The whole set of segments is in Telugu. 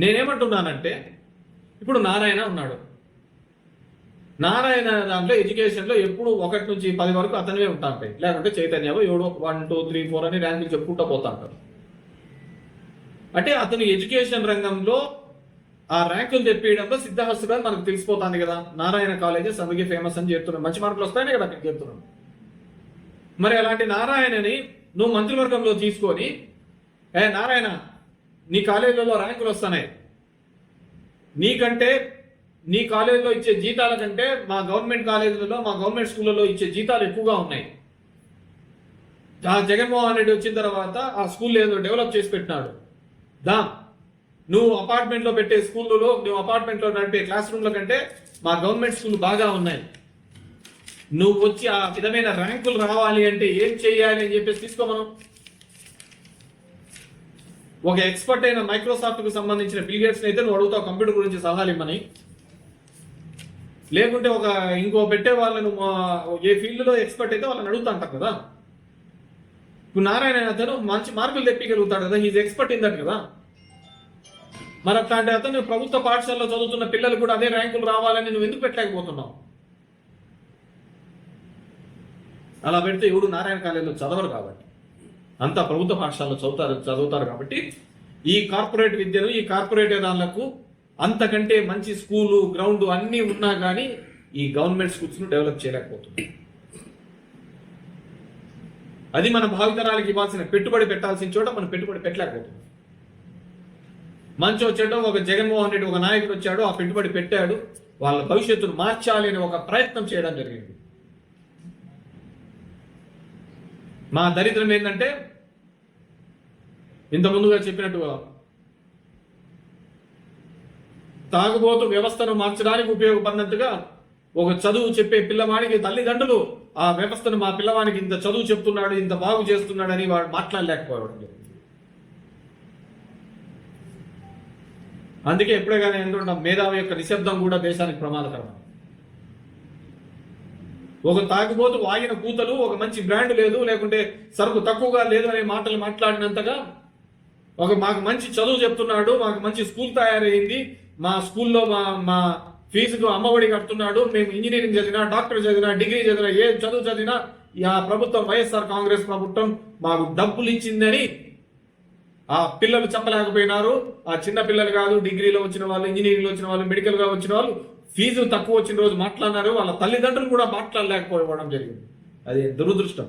నేనేమంటున్నానంటే ఇప్పుడు నారాయణ ఉన్నాడు. నారాయణ దాంట్లో ఎడ్యుకేషన్లో ఎప్పుడు 1 నుంచి 10 వరకు అతనివే ఉంటా ఉంటాయి. లేకుంటే చైతన్యవో 7 1 2 3 4 అని ర్యాంకులు చెప్పుకుంటూ పోతా ఉంటారు. అంటే అతను ఎడ్యుకేషన్ రంగంలో ఆ ర్యాంకులు తెప్పియడంలో సిద్ధహస్తుగా మనకు తెలిసిపోతుంది కదా. నారాయణ కాలేజెస్ అందుకే ఫేమస్ అని చెప్తున్నాను. మంచి మార్కులు వస్తాయనే కదా అక్కడికి చెప్తున్నాను. మరి అలాంటి నారాయణని నువ్వు మంత్రివర్గంలో తీసుకొని నారాయణ నీ కాలేజీలలో ర్యాంకులు వస్తున్నాయి, నీకంటే నీ కాలేజీలో ఇచ్చే జీతాల కంటే మా గవర్నమెంట్ కాలేజీలలో మా గవర్నమెంట్ స్కూళ్ళలో ఇచ్చే జీతాలు ఎక్కువగా ఉన్నాయి. ఆ జగన్మోహన్ రెడ్డి వచ్చిన తర్వాత ఆ స్కూల్ ఏదో డెవలప్ చేసి పెట్టినాడు. నువ్వు అపార్ట్మెంట్లో పెట్టే స్కూళ్ళలో నువ్వు అపార్ట్మెంట్లో నడిపే క్లాస్ రూమ్ల కంటే మా గవర్నమెంట్ స్కూల్ బాగా ఉన్నాయి. నువ్వు వచ్చి ఆ విధమైన ర్యాంకులు రావాలి అంటే ఏం చేయాలి అని చెప్పేసి తీసుకోమను. ఒక ఎక్స్పర్ట్ అయిన మైక్రోసాఫ్ట్కు సంబంధించిన బిల్ గేట్స్ని అయితే నువ్వు అడుగుతావు కంప్యూటర్ గురించి సలహాలు ఇమ్మని. లేకుంటే ఇంకో పెట్టే వాళ్ళను ఏ ఫీల్డ్లో ఎక్స్పర్ట్ అయితే వాళ్ళని అడుగుతా అంటారు కదా. ఇప్పుడు నారాయణ అతను మంచి మార్కులు తెప్పగలుగుతాడు కదా, హీజ్ ఎక్స్పర్ట్ ఇన్ దట్ కదా. మరి అట్లాంటి అతను ప్రభుత్వ పాఠశాలలో చదువుతున్న పిల్లలు కూడా అదే ర్యాంకులు రావాలని నువ్వు ఎందుకు పెట్టలేకపోతున్నావు? అలా పెడితే ఎవడు నారాయణ కాలేజీలో చదవరు కాబట్టి, అంతా ప్రభుత్వ పాఠశాలలో చదువుతారు కాబట్టి ఈ కార్పొరేట్ విద్యను ఈ కార్పొరేట్ దానిలకు అంతకంటే మంచి స్కూలు గ్రౌండ్ అన్నీ ఉన్నా కానీ ఈ గవర్నమెంట్ స్కూల్స్ను డెవలప్ చేయలేకపోతుంది. అది మన భావితరాలకు ఇవ్వాల్సిన పెట్టుబడి పెట్టాల్సిన చోట మనం పెట్టుబడి పెట్టలేకపోతుంది. మంచి వచ్చాడు ఒక జగన్మోహన్ రెడ్డి ఒక నాయకుడు వచ్చాడు, ఆ పెట్టుబడి పెట్టాడు, వాళ్ళ భవిష్యత్తును మార్చాలి అని ఒక ప్రయత్నం చేయడం జరిగింది. మా దరిద్రం ఏంటంటే ఇంత ముందుగా చెప్పినట్టుగా తాగుబోతు వ్యవస్థను మార్చడానికి ఉపయోగపడినట్టుగా ఒక చదువు చెప్పే పిల్లవాడికి తల్లిదండ్రులు ఆ వ్యవస్థను మా పిల్లవానికి ఇంత చదువు చెప్తున్నాడు, ఇంత బాగు చేస్తున్నాడని వాడు మాట్లాడలేకపోవడం. అందుకే ఎప్పుడే కానీ అంటుంటాం మేధావి యొక్క నిశ్శబ్దం కూడా దేశానికి ప్రమాదకరం. ఒక తాగుబోతు వాగిన కూతలు ఒక మంచి బ్రాండ్ లేదు, లేకుంటే సరుకు తక్కువగా లేదు అనే మాటలు మాట్లాడినంతగా మాకు మంచి చదువు చెప్తున్నాడు, మాకు మంచి స్కూల్ తయారైంది, మా స్కూల్లో మా ఫీజుకు అమ్మఒడి కడుతున్నాడు, మేము ఇంజనీరింగ్ చదివినా డాక్టర్ చదివినా డిగ్రీ చదివినా ఏ చదువు చదివినా ఆ ప్రభుత్వం వైఎస్ఆర్ కాంగ్రెస్ ప్రభుత్వం మాకు డబ్బులు ఇచ్చిందని ఆ పిల్లలు చెప్పలేకపోయినారు. ఆ చిన్న పిల్లలు కాదు, డిగ్రీలో వచ్చిన వాళ్ళు, ఇంజనీరింగ్లో వచ్చిన వాళ్ళు, మెడికల్గా వచ్చిన వాళ్ళు ఫీజు తక్కువ వచ్చిన రోజు మాట్లాడినారు, వాళ్ళ తల్లిదండ్రులు కూడా మాట్లాడలేకపోవడం జరిగింది. అది దురదృష్టం.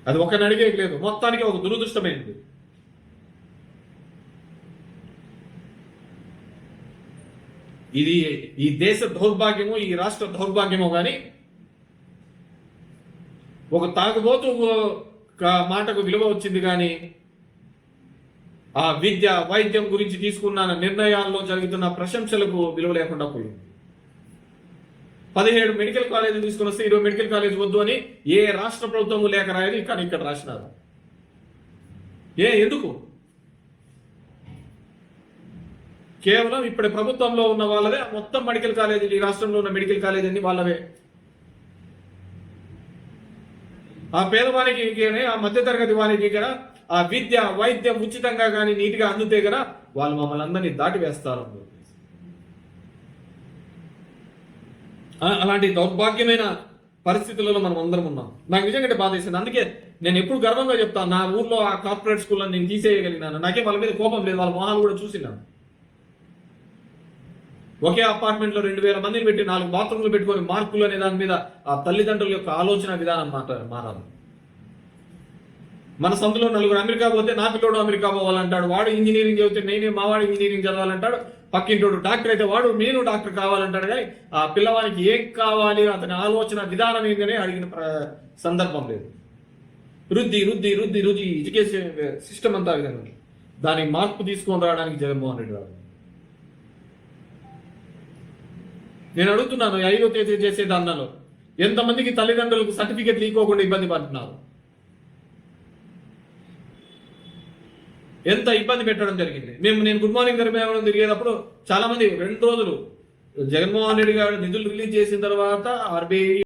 అది ఒకరిని అడిగేది లేదు, మొత్తానికి ఒక దురదృష్టమైంది. ఇది ఈ దేశ దౌర్భాగ్యమో ఈ రాష్ట్ర దౌర్భాగ్యమో కానీ ఒక తాగుబోతు మాటకు విలువ వచ్చింది కానీ ఆ విద్య వైద్యం గురించి తీసుకున్న నిర్ణయాల్లో జరుగుతున్న ప్రశంసలకు విలువ లేకుండా పోయింది. 17 మెడికల్ కాలేజీలు తీసుకుని వస్తే 20 మెడికల్ కాలేజ్ వద్దు అని ఏ రాష్ట్ర ప్రభుత్వము లేఖ రాయదు, కానీ ఇక్కడ రాసినారు. ఎందుకు? కేవలం ఇప్పటి ప్రభుత్వంలో ఉన్న వాళ్ళదే మొత్తం మెడికల్ కాలేజీలు, ఈ రాష్ట్రంలో ఉన్న మెడికల్ కాలేజీ అన్ని వాళ్ళవే. ఆ పేదవానికి ఆ మధ్యతరగతి వారికి కదా ఆ విద్య వైద్యం ఉచితంగా కానీ నీట్గా అందుతే కదా వాళ్ళు మమ్మల్ని అందరినీ దాటివేస్తారు. అలాంటి దౌర్భాగ్యమైన పరిస్థితులలో మనం అందరం ఉన్నాం. నాకు నిజంగా బాధ వేసింది. అందుకే నేను ఎప్పుడు గర్వంగా చెప్తాను, నా ఊర్లో ఆ కార్పొరేట్ స్కూల్లో నేను తీసేయగలిగినాను. నాకే వాళ్ళ మీద కోపం లేదు, వాళ్ళ మొహాలు కూడా చూసినాను. ఒకే అపార్ట్మెంట్లో 2000 మందిని పెట్టి 4 బాత్రూమ్లు పెట్టుకొని మార్కులు అనే దాని మీద ఆ తల్లిదండ్రుల యొక్క ఆలోచన విధానం మారాలి. మన సందులో 4 అమెరికా పోతే నా పిల్లోడు అమెరికా పోవాలంటాడు, వాడు ఇంజనీరింగ్ చదివితే మా వాడు ఇంజనీరింగ్ చదవాలంటాడు, పక్కింటోడు డాక్టర్ అయితే వాడు నేను డాక్టర్ కావాలంటాడు. కానీ ఆ పిల్లవానికి ఏం కావాలి అతని ఆలోచన విధానం ఏంటనే అడిగిన సందర్భం లేదు. రుద్ది ఎడ్యుకేషన్ సిస్టమ్ అంతా విధంగా దానికి మార్పు తీసుకొని రావడానికి జగన్మోహన్ రెడ్డి రావాలి. నేను అడుగుతున్నాను, 5వ తేదీ చేసే దానిలో ఎంతమందికి తల్లిదండ్రులకు సర్టిఫికెట్లు ఇవ్వకుండా ఇబ్బంది పడుతున్నారు, ఎంత ఇబ్బంది పెట్టడం జరిగింది. నేను గుడ్ మార్నింగ్ తిరిగేటప్పుడు చాలా మంది 2 రోజులు జగన్మోహన్ రెడ్డి గారు నిధులు రిలీజ్ చేసిన తర్వాత ఆర్బీఐ